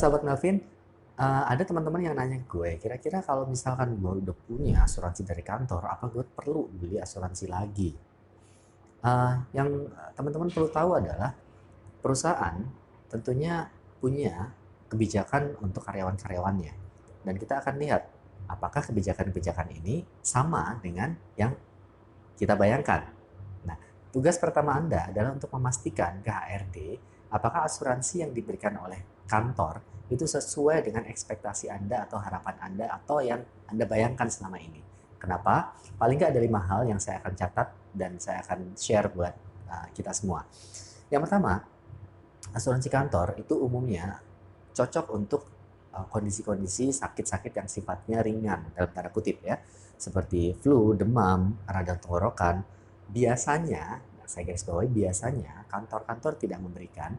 Sahabat Melvin, ada teman-teman yang nanya ke gue, kira-kira kalau misalkan gue udah punya asuransi dari kantor, apa gue perlu beli asuransi lagi? Yang teman-teman perlu tahu adalah perusahaan tentunya punya kebijakan untuk karyawan-karyawannya. Dan kita akan lihat apakah kebijakan-kebijakan ini sama dengan yang kita bayangkan. Nah, tugas pertama Anda adalah untuk memastikan ke HRD apakah asuransi yang diberikan oleh kantor itu sesuai dengan ekspektasi Anda atau harapan Anda atau yang Anda bayangkan selama ini. Kenapa? Paling nggak ada 5 hal yang saya akan catat dan saya akan share buat kita semua. Yang pertama, asuransi kantor itu umumnya cocok untuk kondisi-kondisi sakit-sakit yang sifatnya ringan dalam tanda kutip ya, seperti flu, demam, radang tenggorokan. Biasanya, saya garis bawahi, biasanya kantor-kantor tidak memberikan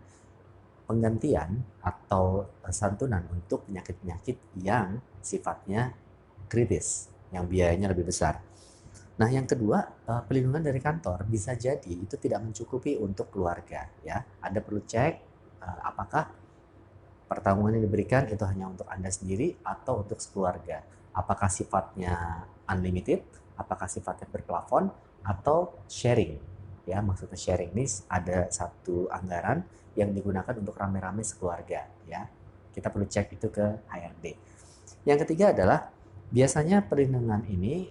penggantian atau santunan untuk penyakit-penyakit yang sifatnya kritis, yang biayanya lebih besar. Nah, yang kedua, pelindungan dari kantor bisa jadi itu tidak mencukupi untuk keluarga ya. Anda perlu cek apakah pertanggungan yang diberikan itu hanya untuk Anda sendiri atau untuk sekeluarga. Apakah sifatnya unlimited, apakah sifatnya berplafon atau sharing. Ya, maksudnya sharing ini ada satu anggaran yang digunakan untuk rame-rame sekeluarga ya. Kita perlu cek itu ke HRD. Yang ketiga adalah biasanya perlindungan ini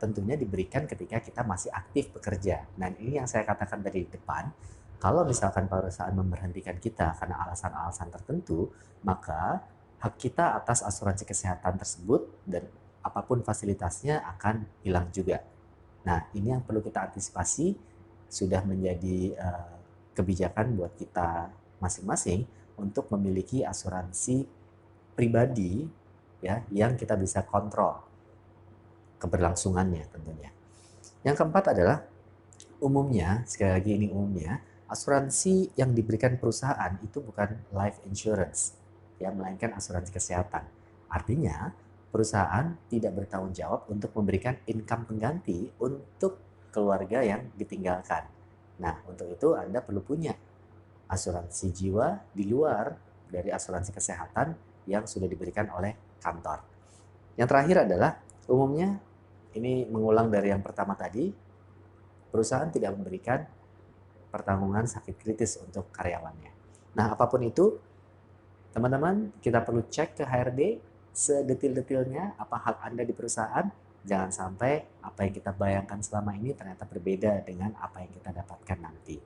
tentunya diberikan ketika kita masih aktif bekerja. Dan ini yang saya katakan dari depan, kalau misalkan perusahaan memberhentikan kita karena alasan-alasan tertentu, maka hak kita atas asuransi kesehatan tersebut dan apapun fasilitasnya akan hilang juga. Nah, ini yang perlu kita antisipasi, sudah menjadi kebijakan buat kita masing-masing untuk memiliki asuransi pribadi ya yang kita bisa kontrol keberlangsungannya tentunya. Yang keempat adalah umumnya, sekali lagi ini umumnya, asuransi yang diberikan perusahaan itu bukan life insurance, ya, melainkan asuransi kesehatan. Artinya, perusahaan tidak bertanggung jawab untuk memberikan income pengganti untuk keluarga yang ditinggalkan. Nah, untuk itu Anda perlu punya asuransi jiwa di luar dari asuransi kesehatan yang sudah diberikan oleh kantor. Yang terakhir adalah umumnya, ini mengulang dari yang pertama tadi, perusahaan tidak memberikan pertanggungan sakit kritis untuk karyawannya. Nah, apapun itu, teman-teman, kita perlu cek ke HRD sedetil-detilnya apa hak Anda di perusahaan. Jangan sampai apa yang kita bayangkan selama ini ternyata berbeda dengan apa yang kita dapatkan nanti.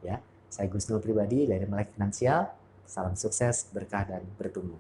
Ya, saya Gus Nur pribadi dari Melek Finansial. Salam sukses, berkah, dan bertumbuh.